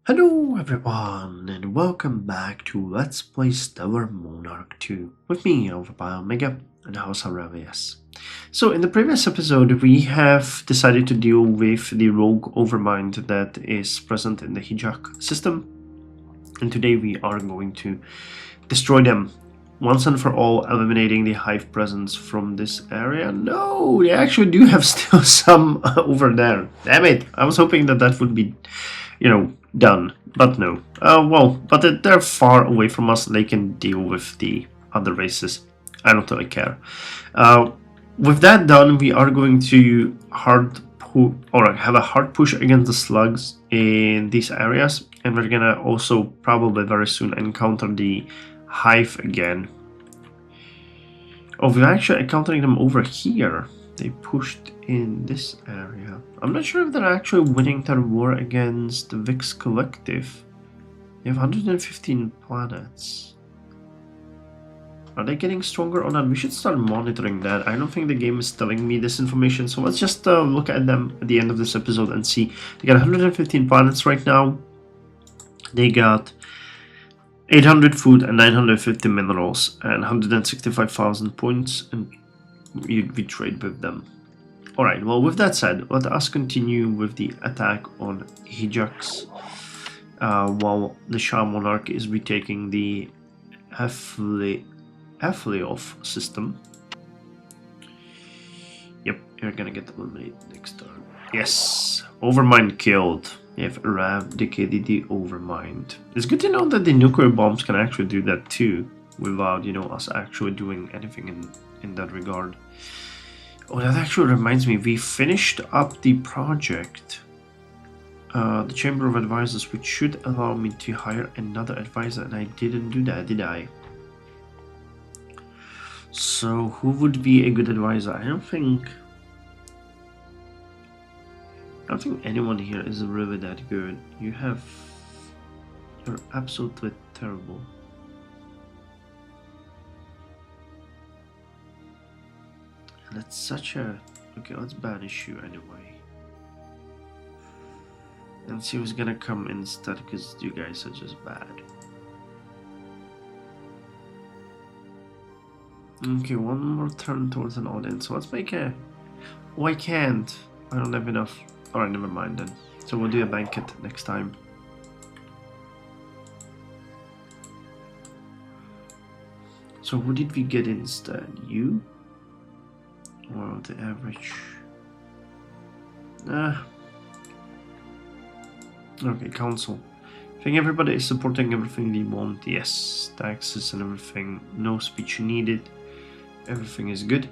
Hello everyone and welcome back to Let's Play Stellar Monarch 2 with me, Omega and House Aurelius. So in the previous episode we have decided to deal with the rogue overmind that is present in the hijack system, and today we are going to destroy them once and for all, eliminating the hive presence from this area. No, they actually do have still some over there. Damn it, I was hoping that that would be, done, but no. But they're far away from us. They can deal with the other races. I don't really care. With that done, we are going to have a hard push against the slugs in these areas, and we're gonna also probably very soon encounter the hive again. Oh, we're actually encountering them over here. They pushed in this area. I'm not sure if they're actually winning their war against the VIX Collective. They have 115 planets. Are they getting stronger or not? We should start monitoring that. I don't think the game is telling me this information, so let's just look at them at the end of this episode and see. They got 115 planets right now. They got 800 food and 950 minerals and 165,000 points, and we trade with them. Alright, well, with that said, let us continue with the attack on Hijax while the Shah Monarch is retaking the Afleof system. Yep, you're gonna get eliminated next turn. Yes, Overmind killed. You have eradicated the Overmind. It's good to know that the nuclear bombs can actually do that too, without, us actually doing anything in that regard. Oh, that actually reminds me, we finished up the project, the Chamber of Advisors, which should allow me to hire another advisor, and I didn't do that, did I? So, who would be a good advisor? I don't think anyone here is really that good. You're absolutely terrible. And it's such a... Okay, let's banish you anyway. And see who's gonna come instead, because you guys are just bad. Okay, one more turn towards an audience. So let's make a... Oh, I can't. I don't have enough. Alright, never mind then. So we'll do a banquet next time. So who did we get instead? You? Or the average? Okay, council. I think everybody is supporting everything they want. Yes, taxes and everything. No speech needed. Everything is good.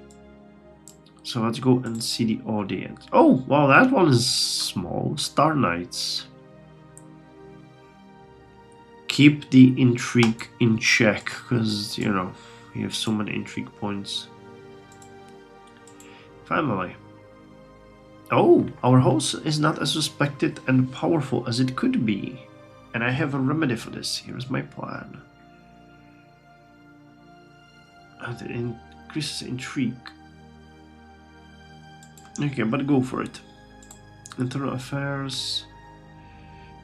So let's go and see the audience. Oh, wow, that one is small. Star Knights. Keep the intrigue in check, because, we have so many intrigue points. Family. Oh, our house is not as respected and powerful as it could be. And I have a remedy for this. Here's my plan. It increases intrigue. Okay, but go for it. Internal affairs.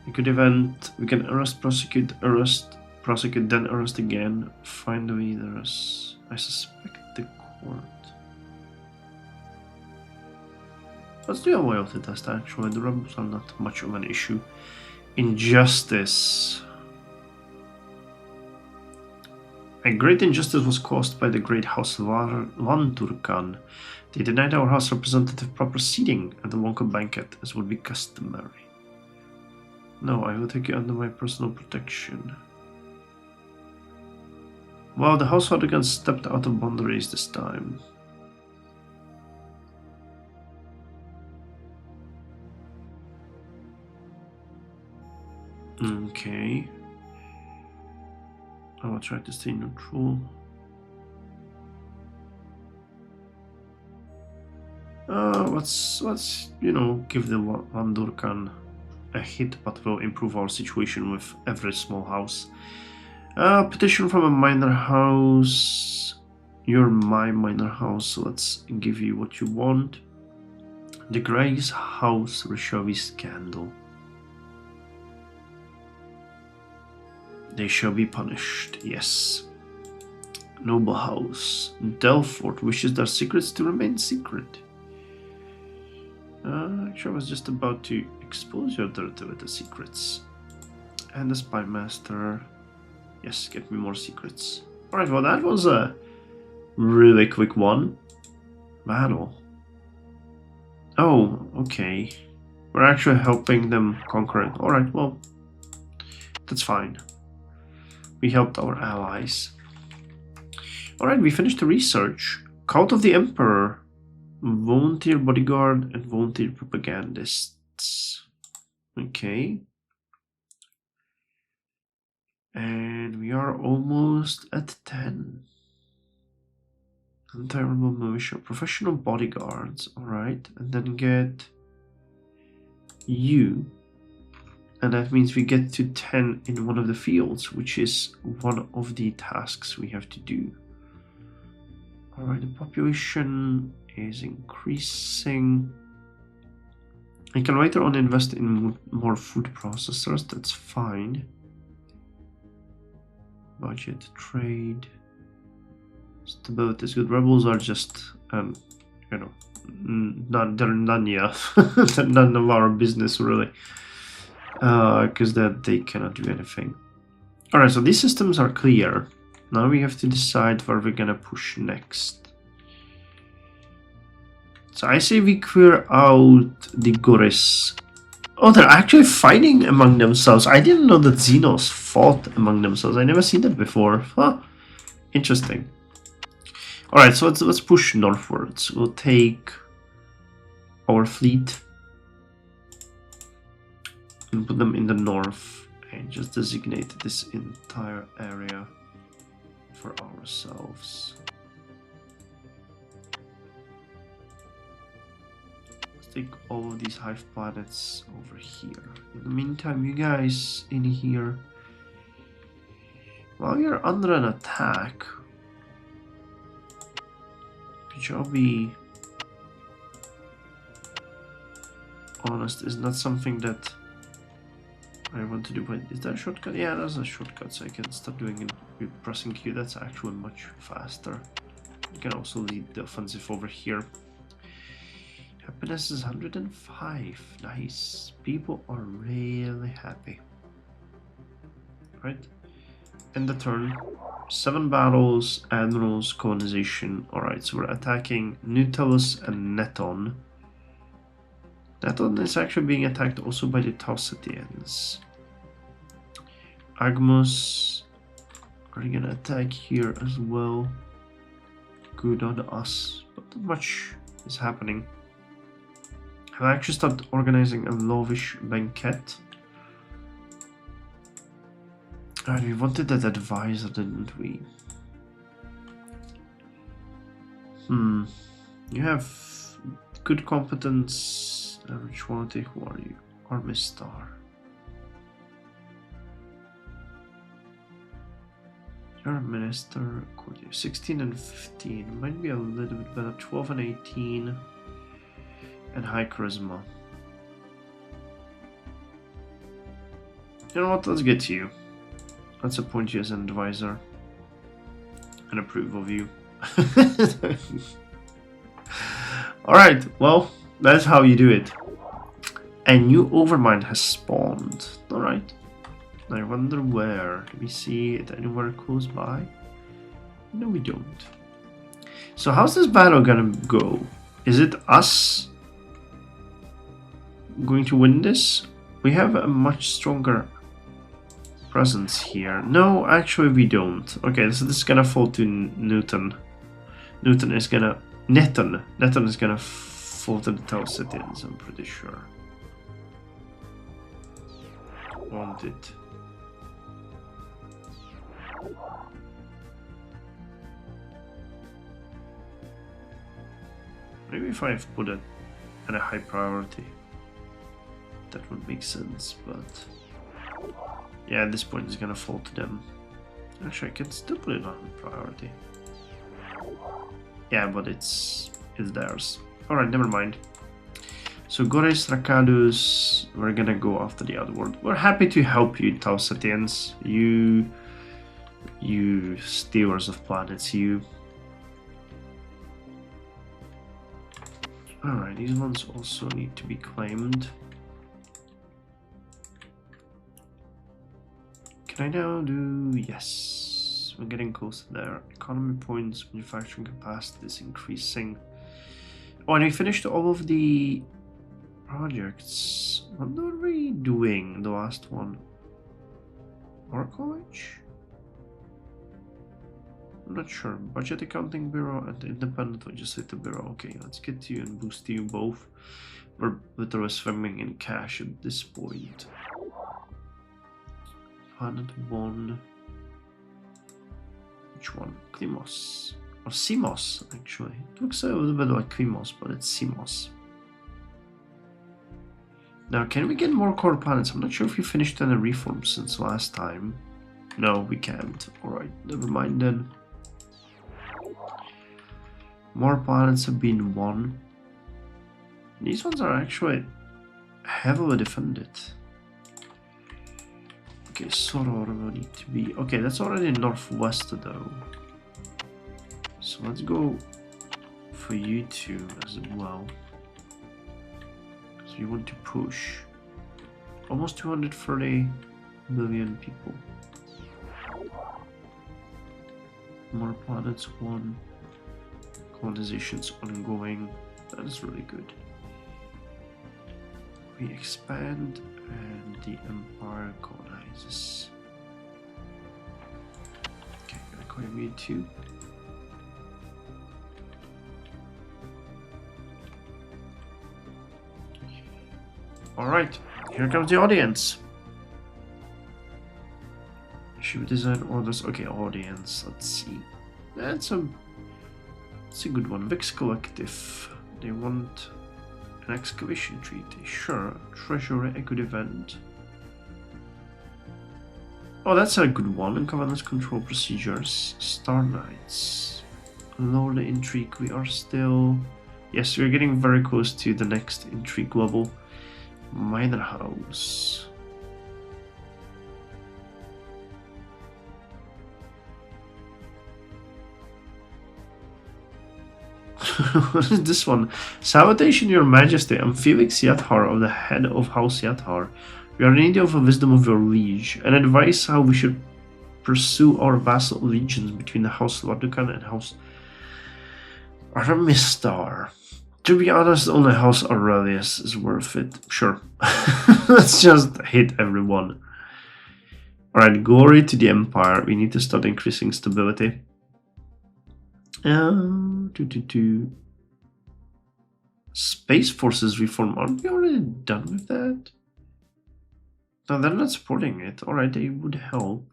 We could we can arrest, prosecute, then arrest again. Find the leaders. I suspect the court. Let's do a loyalty test actually. The rebels are not much of an issue. Injustice. A great injustice was caused by the great House Lanturkan. They denied our house representative proper seating at the local banquet, as would be customary. No, I will take you under my personal protection. Well, the House Lanturkan stepped out of boundaries this time. Okay. I will try to stay neutral. Let's give the Landurkan a hit, but will improve our situation with every small house. Petition from a minor house. You're my minor house, so let's give you what you want. The Gray's House Rishavi scandal. They shall be punished, yes. Noble House. Delfort wishes their secrets to remain secret. Actually, I was just about to expose your dirty little secrets. And the Spy Master. Yes, get me more secrets. Alright, well that was a really quick one. Battle. Oh, okay. We're actually helping them conquer it. Alright, well, that's fine. We helped our allies. Alright, we finished the research. Cult of the Emperor. Volunteer bodyguard and volunteer propagandists. Okay. And we are almost at 10. Untireable militia. Professional bodyguards. Alright. And then get you. And that means we get to 10 in one of the fields, which is one of the tasks we have to do. Alright, the population is increasing. I can later on invest in more food processors, that's fine. Budget, trade. Stability is good. Rebels are just, you know, they're none, yeah. They're none of our business, really. Because they cannot do anything. Alright, so these systems are clear. Now we have to decide where we're gonna push next. So I say we clear out the Goris. Oh, they're actually fighting among themselves. I didn't know that Xenos fought among themselves. I never seen that before. Huh. Interesting. Alright, so let's push northwards. We'll take our fleet and put them in the north and just designate this entire area for ourselves. Let's take all of these hive planets over here. In the meantime, you guys in here, while you're under an attack, which I'll be honest is not something that I want to do. But is that a shortcut? Yeah, that's a shortcut, so I can start doing it with pressing Q. That's actually much faster. You can also lead the offensive over here. Happiness is 105. Nice. People are really happy. Right? End the turn. 7 battles, admirals, colonization. Alright, so we're attacking Nautilus and Neton. Neton is actually being attacked also by the Tausetians. Agmus are gonna attack here as well. Good on us, but not much is happening. I've actually started organizing a lavish banquet. Alright, we wanted that advisor, didn't we? You have good competence, average quality. Who are you? Army Star. You're a minister. 16 and 15. Might be a little bit better. 12 and 18. And high charisma. You know what? Let's get to you. Let's appoint you as an advisor. And approve of you. Alright, well, that's how you do it. A new Overmind has spawned. Alright. I wonder where. Let me see it anywhere close by. No, we don't. So how's this battle gonna go? Is it us going to win this? We have a much stronger presence here. No, actually we don't. Okay, so this is gonna fall to Neton is gonna fall to the Tausetians, I'm pretty sure. Want it. Maybe if I put it at a high priority, that would make sense, but yeah, at this point it's gonna fall to them. Actually, I can still put it on priority. Yeah, but it's theirs. Alright, never mind. So Gores Racadus, we're gonna go after the Outward. We're happy to help you, Tausatians. You stealers of planets, you. Alright, these ones also need to be claimed. Can I now do... yes. We're getting close to there. Economy points, manufacturing capacity is increasing. Oh, and we finished all of the projects. What were we doing, the last one? War College? I'm not sure. Budget Accounting Bureau and Independent Legislative Bureau. Okay, let's get to you and boost you both. We're literally swimming in cash at this point. Planet 1. Which one? Klimos. Or Simos, actually. It looks a little bit like Klimos, but it's Simos. Now, can we get more core planets? I'm not sure if we finished any reforms since last time. No, we can't. Alright, never mind then. More planets have been won. These ones are actually heavily defended. Okay, Soror will need to be... okay, that's already northwest though. So let's go for you two as well. So you want to push almost 230 million people. More planets won. Colonization's ongoing. That is really good. We expand and the empire colonizes. Okay, I'm gonna claim you too. Alright, here comes the audience. Should we design orders? Okay, audience, let's see. That's a good one. Vix Collective. They want an excavation treaty. Sure. Treasury equity event. Oh, that's a good one. And governance control procedures. Star Knights. Lower the intrigue. We are still... yes, we're getting very close to the next intrigue level. Minor House. What is this one? Salutation, Your Majesty. I'm Felix Yathar of the head of House Yathar. We are in need of the wisdom of your liege, and advice how we should pursue our vassal allegiance between the House Lardukan and House Aramistar. To be honest, only House Aurelius is worth it. Sure. Let's just hit everyone. Alright, glory to the Empire. We need to start increasing stability. Space Forces reform. Aren't we already done with that? No, they're not supporting it. Alright, they would help.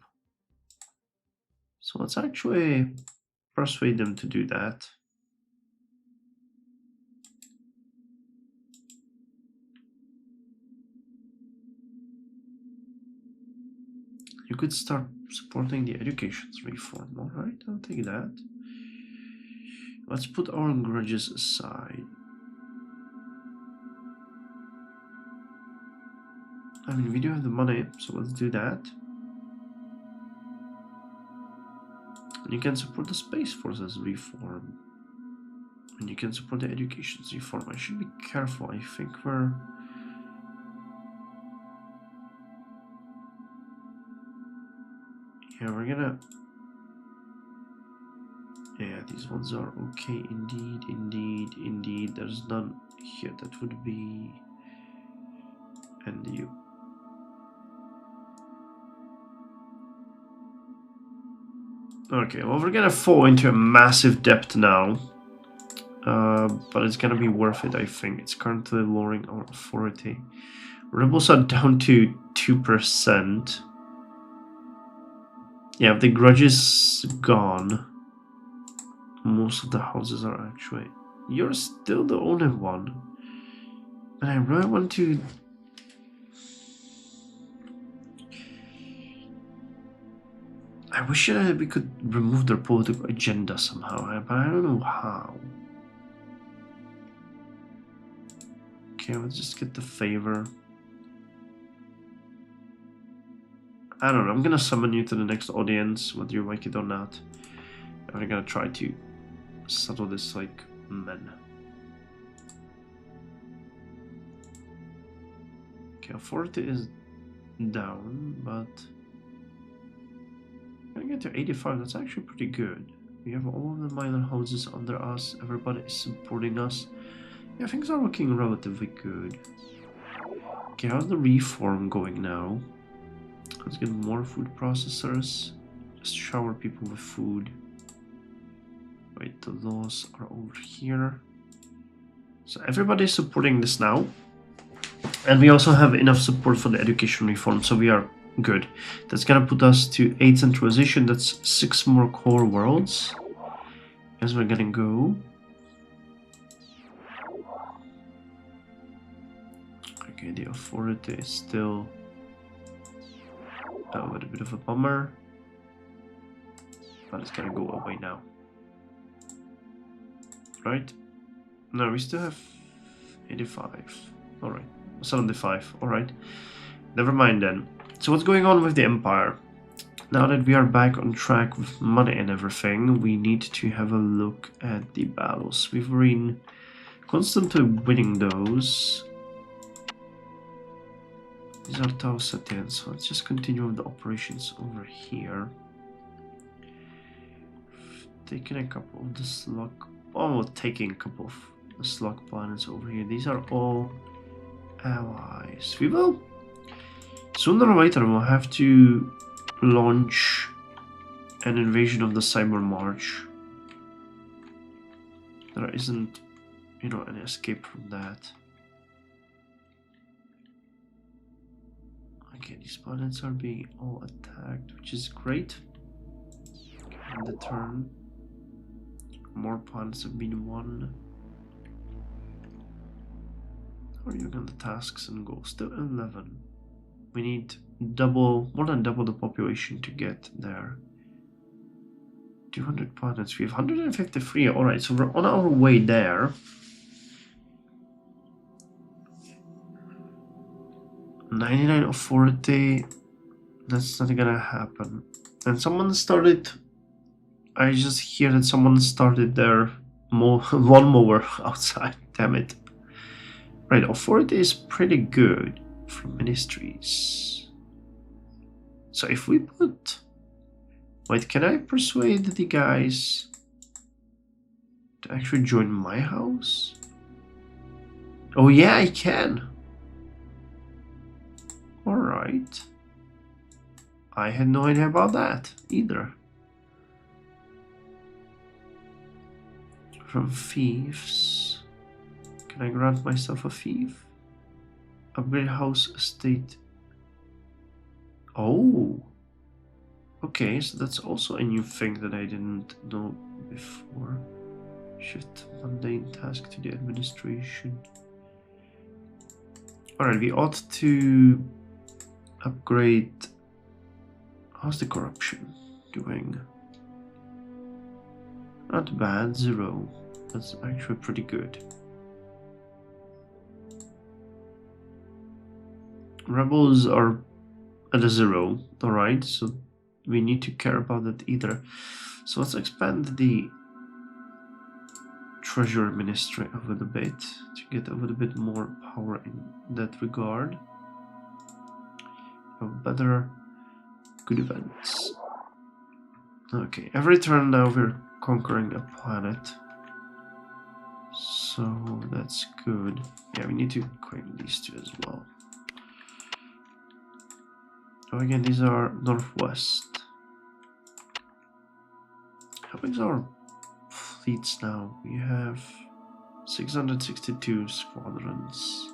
So let's actually persuade them to do that. You could start supporting the education reform. Alright, I'll take that. Let's put our grudges aside. I mean, we do have the money, so let's do that. And you can support the Space Forces reform. And you can support the education reform. I should be careful. I think we're... yeah, we're gonna... yeah, these ones are okay. Indeed, indeed, indeed. There's none here. That would be... and you. Okay, well, we're gonna fall into a massive debt now. But it's gonna be worth it, I think. It's currently lowering our authority. Rebels are down to 2%. Yeah, if the grudge is gone, most of the houses are actually... you're still the only one. And I really want to... I wish we could remove their political agenda somehow, but I don't know how. Okay, let's just get the favor. I don't know, I'm gonna summon you to the next audience, whether you like it or not. And we're gonna try to settle this like men. Okay, authority is down, but I'm gonna get to 85, that's actually pretty good. We have all of the minor houses under us, everybody is supporting us. Yeah, things are looking relatively good. Okay, how's the reform going now? Let's get more food processors. Just shower people with food. Wait, the laws are over here. So everybody's supporting this now. And we also have enough support for the education reform, so we are good. That's gonna put us to 8 centralization. That's 6 more core worlds. As we're gonna go. Okay, the authority is still a little bit of a bummer, but it's gonna go away now. Right? No, we still have 85. Alright, 75. Alright, never mind then. So what's going on with the Empire? Now that we are back on track with money and everything, we need to have a look at the battles. We've been constantly winning those. These are Tau Setians, so let's just continue with the operations over here. Taking a couple of the slug... Oh, taking a couple of the slug planets over here. These are all allies. We will... Sooner or later we'll have to launch an invasion of the Cyber March. There isn't, you know, an escape from that. Okay, these planets are being all attacked, which is great. And the turn. More planets have been won. How are you on the tasks and goals? Still 11. We need double, more than double the population to get there. 200 planets. We have 153. Alright, so we're on our way there. $99 authority. That's not gonna happen. And someone started... I just hear that someone started their lawnmower outside. Damn it. Right, authority is pretty good for ministries. So if we put... Wait, can I persuade the guys to actually join my house? Oh yeah, I can. Alright. I had no idea about that either. From thieves. Can I grant myself a thief? Upgrade house estate. Oh. Okay, so that's also a new thing that I didn't know before. Shift mundane task to the administration. Alright, we ought to upgrade. How's the corruption doing? Not bad, 0. That's actually pretty good. Rebels are at a 0, alright, so we need to care about that either. So let's expand the treasury ministry a little bit to get a little bit more power in that regard. Better good events. Okay, every turn now we're conquering a planet. So that's good. Yeah, we need to claim these two as well. Oh, again, these are northwest. How big is our fleets now? We have 662 squadrons.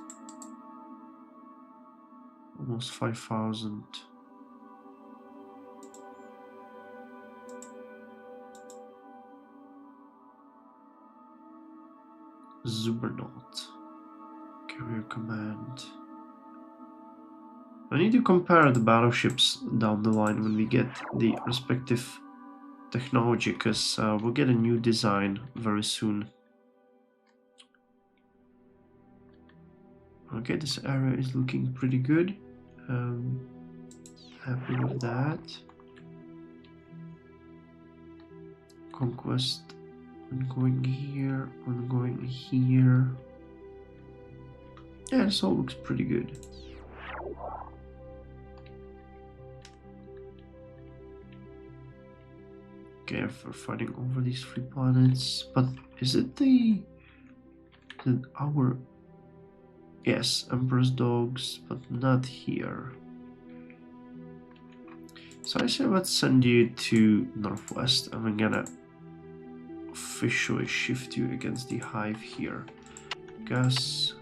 Almost 5,000. Zubernaut. Carrier command. I need to compare the battleships down the line when we get the respective technology, because we'll get a new design very soon. Okay, this area is looking pretty good. Happy with that. Conquest ongoing here, ongoing here. Yeah, this all looks pretty good. Okay, we're fighting over these 3 planets, but is it our... Yes, Emperor's dogs, but not here. So I say let's send you to Northwest, and we're gonna officially shift you against the hive here. Gus,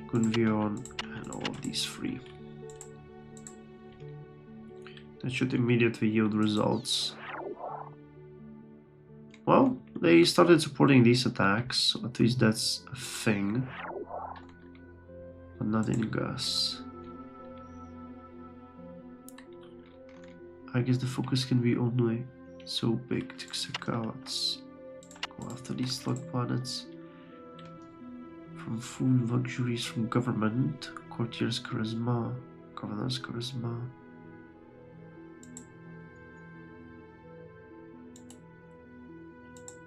Gunvion, and all of these 3. That should immediately yield results. Well, they started supporting these attacks, so at least that's a thing. But not in Gus. I guess the focus can be only so big. Let's go after these slug planets. From food, luxuries, from government, courtiers charisma, governor's charisma.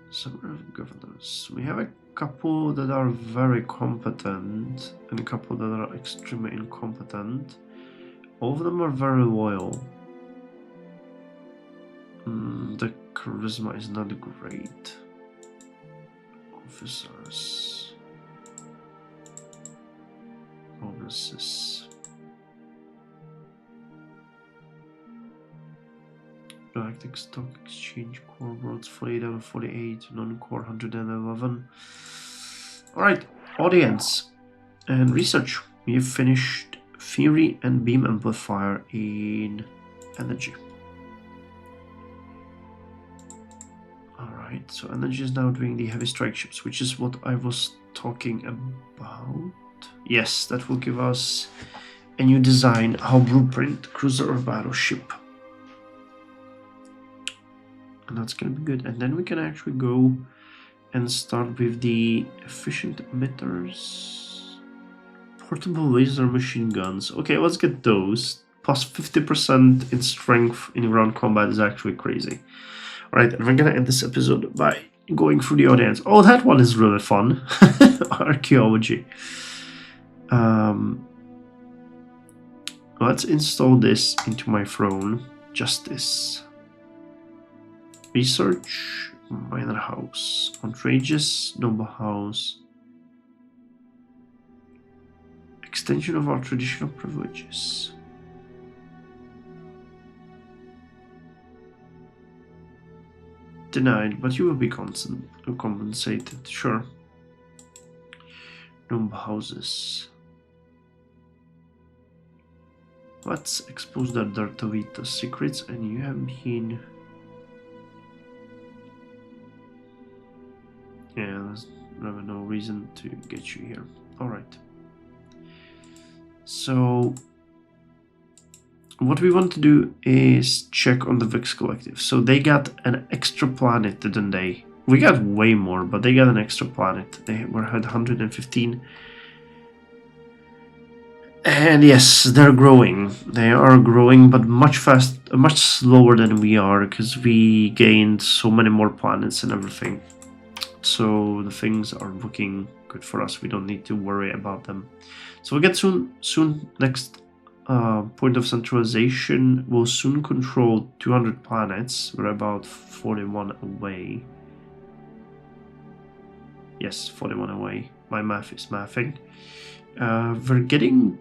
Summer of governors. We have a couple that are very competent and a couple that are extremely incompetent. All of them are very loyal. The charisma is not great. Officers. Bonuses. Galactic Stock Exchange core worlds 48 out of 48, non-core 111. Alright, audience and research. We have finished Fury and Beam Amplifier in Energy. Alright, so Energy is now doing the heavy strike ships, which is what I was talking about. Yes, that will give us a new design, our blueprint, cruiser or battleship. And that's gonna be good. And then we can actually go and start with the efficient emitters. Portable laser machine guns. Okay, let's get those. Plus 50% in strength in ground combat is actually crazy. Alright, and we're gonna end this episode by going through the audience. Oh, that one is really fun. Archaeology. Let's install this into my throne. Justice. Research, minor house, outrageous, noble house, extension of our traditional privileges. Denied, but you will be compensated, sure. Noble houses. Let's expose the Dartovita's secrets, and you have been... Yeah, there's really no reason to get you here. Alright. So, what we want to do is check on the Vix Collective. So they got an extra planet, didn't they? We got way more, but they got an extra planet. They had 115. And yes, they're growing. They are growing, but much slower than we are, because we gained so many more planets and everything. So the things are looking good for us. We don't need to worry about them. So we'll get soon next point of centralization. We'll soon control 200 planets. We're about 41 away. Yes, 41 away. My math is mathing. We're getting...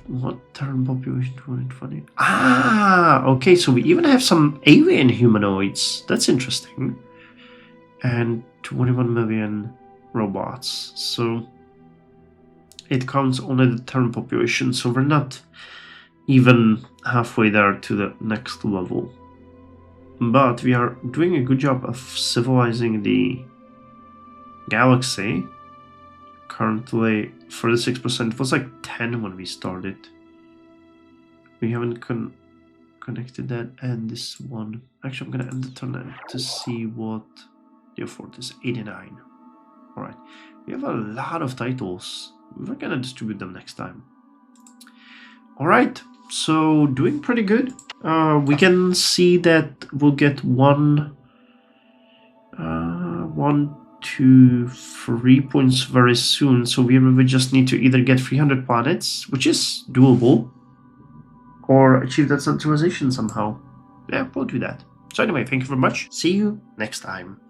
What turn population 220? Ah, okay, so we even have some alien humanoids. That's interesting. And 21 million robots. So it counts only the turn population, so we're not even halfway there to the next level. But we are doing a good job of civilizing the galaxy. Currently 36%. It was like 10 when we started. We haven't connected that and this one. Actually, I'm gonna end the turn to see what the effort is. 89. Alright, we have a lot of titles. We're gonna distribute them next time. Alright, so doing pretty good. We can see that we'll get 1, 2, 3 points very soon. So we just need to either get 300 planets, which is doable, or achieve that centralization somehow. Yeah, we'll do that. So anyway, thank you very much. See you next time.